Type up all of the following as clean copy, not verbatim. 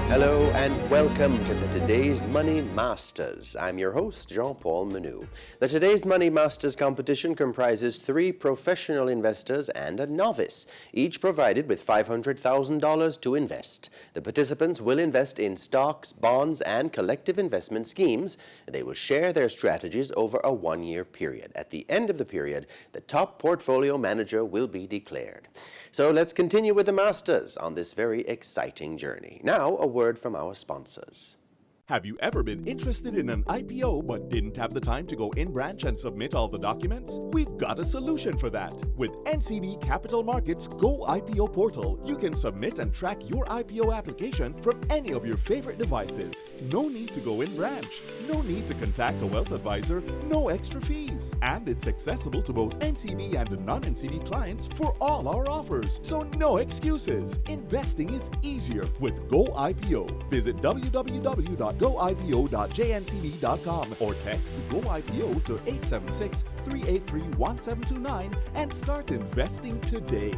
Hello and welcome to the Today's Money Masters. I'm your host, Jean-Paul Manu. The Today's Money Masters competition comprises 3 professional investors and a novice, each provided with $500,000 to invest. The participants will invest in stocks, bonds, and collective investment schemes. They will share their strategies over a 1-year period. At the end of the period, the top portfolio manager will be declared. So let's continue with the masters on this very exciting journey. Now, a word from our sponsors. Have you ever been interested in an IPO but didn't have the time to go in branch and submit all the documents? We've got a solution for that. With NCB Capital Markets Go IPO portal, you can submit and track your IPO application from any of your favorite devices. No need to go in branch. No need to contact a wealth advisor. No extra fees. And it's accessible to both NCB and non-NCB clients for all our offers. So no excuses. Investing is easier with Go IPO. Visit www.goipo.jncb.com or text GoIPO to 876-383-1729 and start investing today.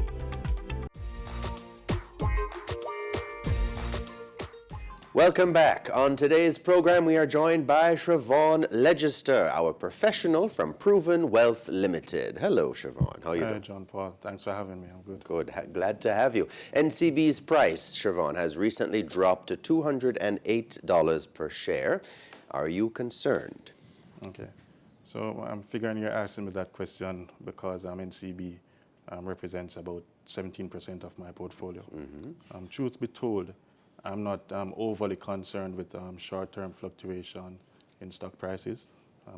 Welcome back. On today's program, we are joined by Chrevaughn Legister, our professional from Proven Wealth Limited. Hello, Chrevaughn. How are you doing? Hi, John Paul. Thanks for having me. I'm good. Good. Glad to have you. NCB's price, Chrevaughn, has recently dropped to $208 per share. Are you concerned? Okay. So I'm figuring you're asking me that question because NCB represents about 17% of my portfolio. Truth be told, I'm not overly concerned with short-term fluctuation in stock prices.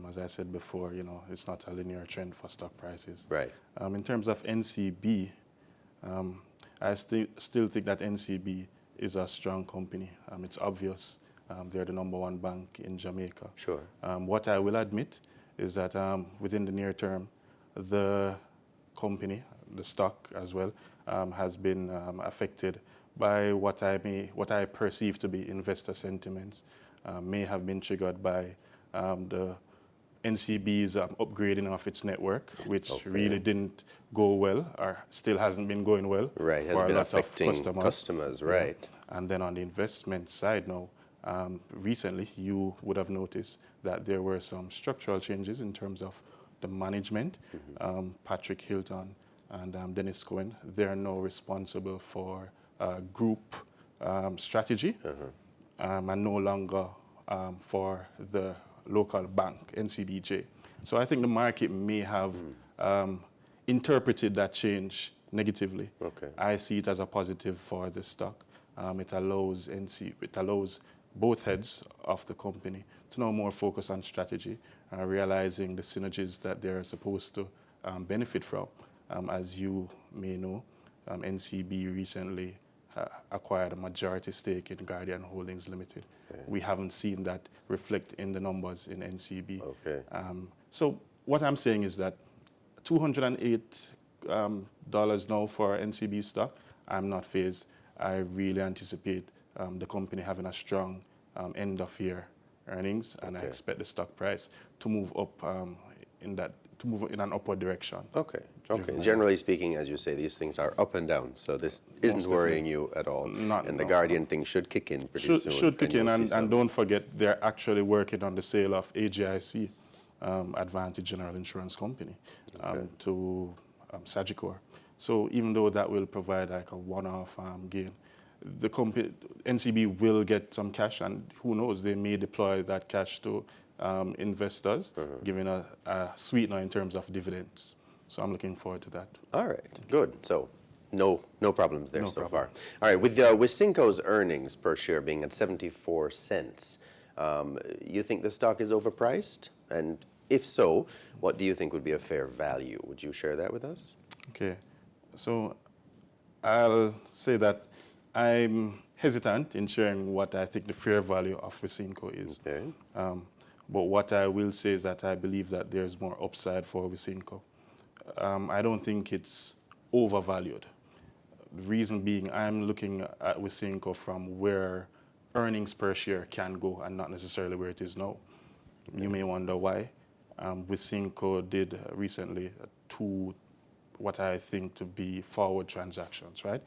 As I said before, it's not a linear trend for stock prices. Right. In terms of NCB, I still think that NCB is a strong company. It's obvious they're the #1 bank in Jamaica. Sure. What I will admit is that within the near term, the company, the stock as well, has been affected by what I perceive to be investor sentiments, may have been triggered by the NCB's upgrading of its network, which really didn't go well, or still hasn't been going well Right, for has been a lot of affecting customers, right. Yeah. And then on the investment side now, recently you would have noticed that there were some structural changes in terms of the management. Patrick Hilton and Dennis Cohen, they're now responsible for group strategy and no longer for the local bank, NCBJ. So I think the market may have interpreted that change negatively. Okay. I see it as a positive for the stock. It allows both heads of the company to now more focus on strategy, realizing the synergies that they're supposed to benefit from. As you may know, NCB recently acquired a majority stake in Guardian Holdings Limited. Okay. We haven't seen that reflect in the numbers in NCB. Okay. So what I'm saying is that $208 now for NCB stock, I'm not fazed. I really anticipate the company having a strong end of year earnings, and I expect the stock price to move up in an upward direction. Okay. Generally speaking, as you say, these things are up and down, so this isn't worrying you at all. The Guardian thing should kick in pretty soon. Should kick in, and don't forget, they're actually working on the sale of AGIC, Advantage General Insurance Company, to Sagicor. So even though that will provide like a one-off gain, the company, NCB will get some cash, and who knows, they may deploy that cash to investors, giving a sweetener in terms of dividends. So I'm looking forward to that. All right, good. So no problems there so far. All right, with Wisynco's earnings per share being at 74 cents, you think the stock is overpriced? And if so, what do you think would be a fair value? Would you share that with us? Okay, so I'll say that I'm hesitant in sharing what I think the fair value of Wisynco is. Okay. But what I will say is that I believe that there's more upside for Wisynco. I don't think it's overvalued. The reason being, I'm looking at Wisynco from where earnings per share can go and not necessarily where it is now. You may wonder why. Wisynco did recently what I think to be forward transactions, right?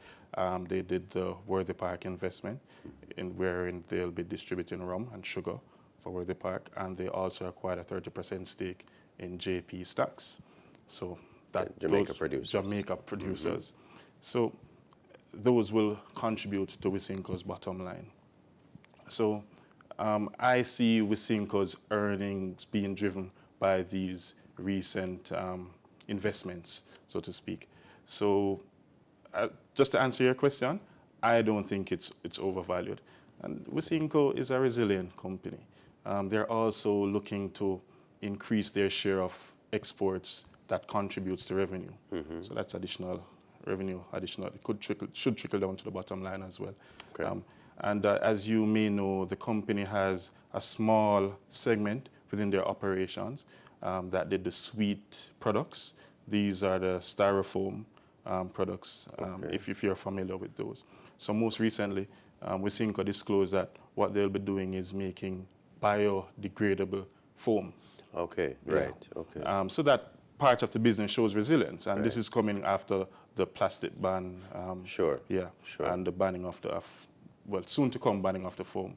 They did the Worthy Park investment, wherein they'll be distributing rum and sugar for Worthy Park, and they also acquired a 30% stake in JP Stocks. So that Jamaica producers. Jamaica producers. So those will contribute to Wisynco's bottom line. So I see Wisynco's earnings being driven by these recent investments, so to speak. So just to answer your question, I don't think it's overvalued. And Wisynco is a resilient company. They're also looking to increase their share of exports that contributes to revenue. So that's additional revenue, it should trickle down to the bottom line as well. Okay. And as you may know, the company has a small segment within their operations that did the sweet products. These are the styrofoam products, if you're familiar with those. So most recently, Wisynco disclosed that what they'll be doing is making biodegradable foam. Okay, Yeah. right, okay. So that part of the business shows resilience, and this is coming after the plastic ban. Sure. Yeah, sure. and the banning of the, soon to come banning of the foam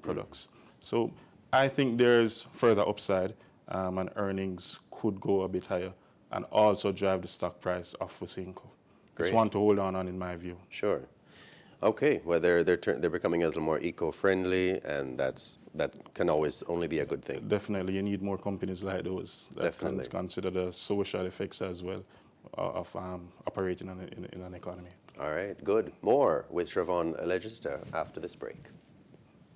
products. So I think there's further upside, and earnings could go a bit higher, and also drive the stock price of Wisynco. It's Great. one to hold on in my view. Sure. Okay, well, they're becoming a little more eco-friendly, and that can always only be a good thing. Definitely, you need more companies like those that can Definitely. consider the social effects as well of operating in an economy. All right, good. More with Chrevaughn Legister after this break.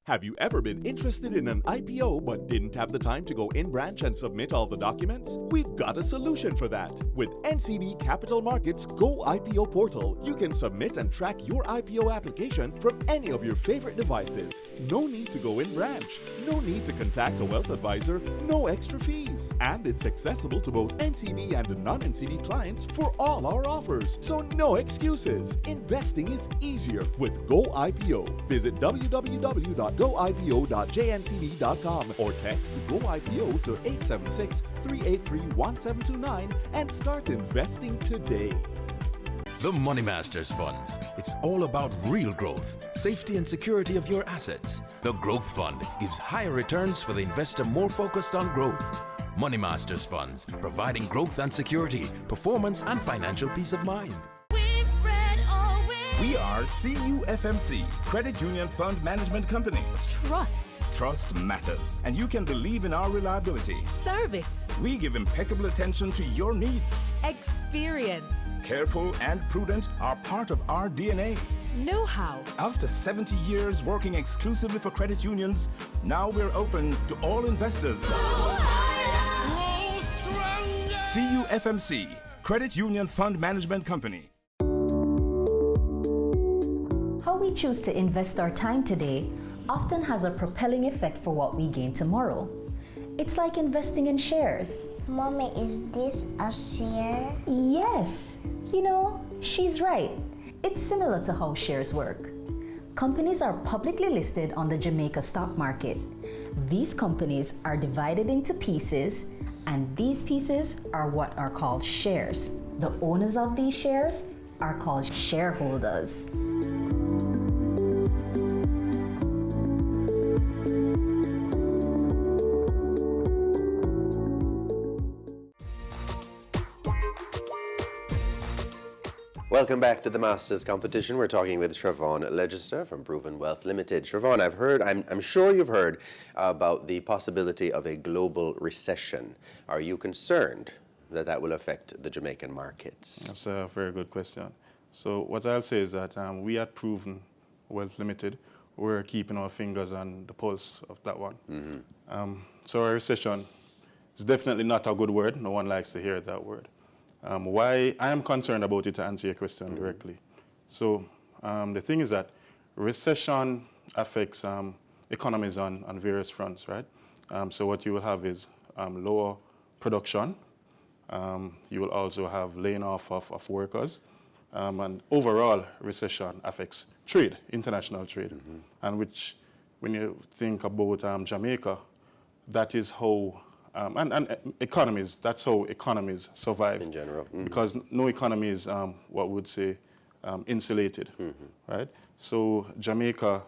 Have you ever been interested in an IPO but didn't have the time to go in branch and submit all the documents? We've got a solution for that. With NCB Capital Markets Go IPO portal, you can submit and track your IPO application from any of your favorite devices. No need to go in branch. No need to contact a wealth advisor. No extra fees. And it's accessible to both NCB and non-NCB clients for all our offers. So no excuses. Investing is easier with Go IPO. Visit www.goipo.jncb.com or text GoIPO to 876-383-1729 and start investing today. The Money Masters Funds. It's all about real growth, safety and security of your assets. The Growth Fund gives higher returns for the investor more focused on growth. Money Masters Funds, providing growth and security, performance and financial peace of mind. We are CUFMC, Credit Union Fund Management Company. Trust matters, and you can believe in our reliability. Service. We give impeccable attention to your needs. Experience. Careful and prudent are part of our DNA. Know-how. After 70 years working exclusively for credit unions, now we're open to all investors. CUFMC, Credit Union Fund Management Company. How we choose to invest our time today often has a propelling effect for what we gain tomorrow. It's like investing in shares. Mommy, is this a share? Yes, you know, she's right. It's similar to how shares work. Companies are publicly listed on the Jamaica stock market. These companies are divided into pieces, and these pieces are what are called shares. The owners of these shares are called shareholders. Welcome back to the Masters competition. We're talking with Chrevaughn Legister from Proven Wealth Limited. Chrevaughn, I'm sure you've heard about the possibility of a global recession. Are you concerned that that will affect the Jamaican markets? That's a very good question. So what I'll say is that we at Proven Wealth Limited, we're keeping our fingers on the pulse of that one. So a recession is definitely not a good word. No one likes to hear that word. Why I am concerned about it, to answer your question directly. So the thing is that recession affects economies on various fronts, right? So what you will have is lower production. You will also have laying off of workers. And overall, recession affects trade, international trade. And which, when you think about Jamaica, that is how and economies, that's how economies survive. In general. Because no economy is, what we would say, insulated, right? So Jamaica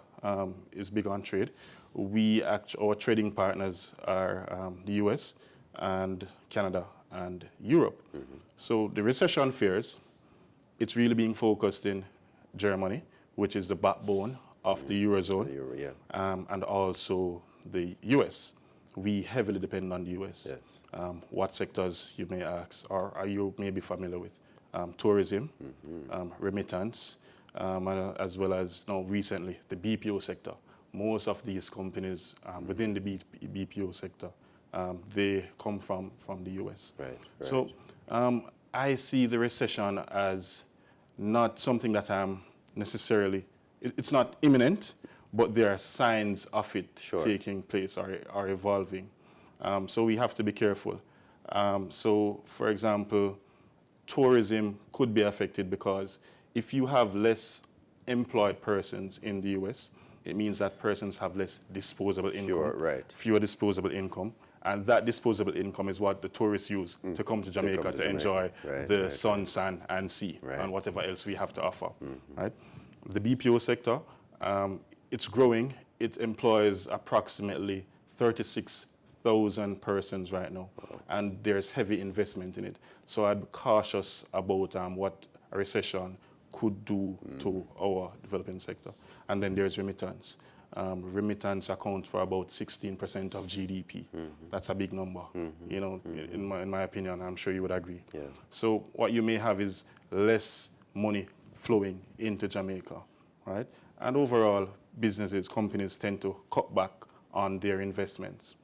is big on trade. Our trading partners are the US and Canada and Europe. So the recession fears, it's really being focused in Germany, which is the backbone of the Eurozone, and also the US. We heavily depend on the US. Yes. What sectors, you may ask, or are you maybe familiar with? Tourism, remittance, as well as recently the BPO sector. Most of these companies within the BPO sector, they come from the US. Right. So I see the recession as not something that I'm necessarily, it's not imminent, but there are signs of it taking place or evolving. So we have to be careful. So for example, tourism could be affected because if you have less employed persons in the US, it means that persons have less disposable income, fewer disposable income, and that disposable income is what the tourists use to come to Jamaica to enjoy the sun, sand, and sea, and whatever else we have to offer. Right? The BPO sector, it's growing. It employs approximately 36,000 persons right now, and there's heavy investment in it. So I'd be cautious about what a recession could do to our developing sector. And then there's remittance. Remittance accounts for about 16% of GDP. That's a big number. You know, in my opinion, I'm sure you would agree. Yeah. So what you may have is less money flowing into Jamaica, right? And overall, businesses, companies tend to cut back on their investments.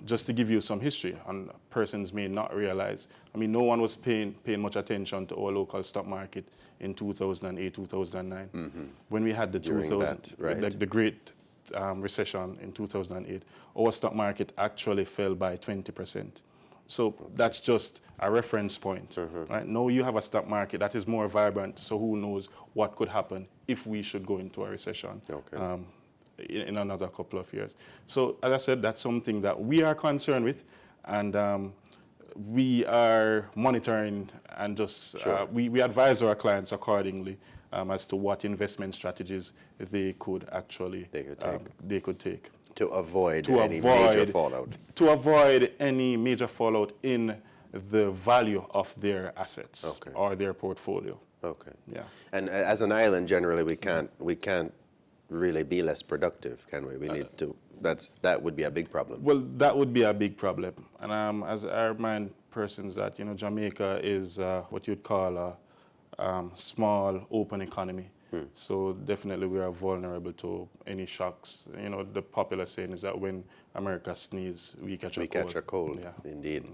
Just to give you some history, and persons may not realize, I mean, no one was paying much attention to our local stock market in 2008, 2009. When we had the the Great Recession in 2008, our stock market actually fell by 20%. So that's just a reference point. Right? Now you have a stock market that is more vibrant, so who knows what could happen if we should go into a recession. In another couple of years. So as I said, that's something that we are concerned with, and we are monitoring and just we advise our clients accordingly as to what investment strategies they could actually take to avoid any major fallout. To avoid any major fallout in the value of their assets or their portfolio. Yeah. And as an island, generally, we can't really be less productive, can we? We need to. That would be a big problem. Well, that would be a big problem. And as I remind persons that Jamaica is what you'd call a small, open economy. So definitely we are vulnerable to any shocks. The popular saying is that when America sneezes, we catch a cold. Yeah. Indeed.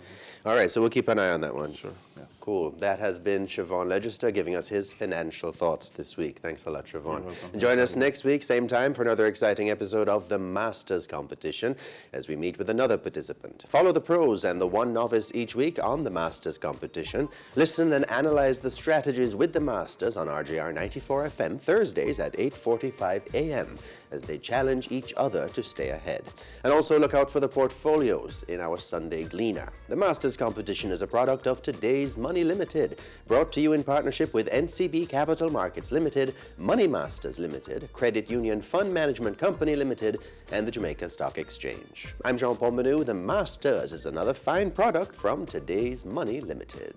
All right, so we'll keep an eye on that one. Sure, yes. Cool. That has been Chrevaughn Legister giving us his financial thoughts this week. Thanks a lot, Chrevaughn. And join us next week, same time, for another exciting episode of the Masters Competition as we meet with another participant. Follow the pros and the one novice each week on the Masters Competition. Listen and analyze the strategies with the Masters on RJR 94 FM Thursdays at 8:45 a.m. as they challenge each other to stay ahead. And also look out for the portfolios in our Sunday Gleaner. The Masters Competition is a product of Today's Money Limited, brought to you in partnership with NCB Capital Markets Limited, Money Masters Limited, Credit Union Fund Management Company Limited, and the Jamaica Stock Exchange. I'm Jean-Paul Manu. The Masters is another fine product from Today's Money Limited.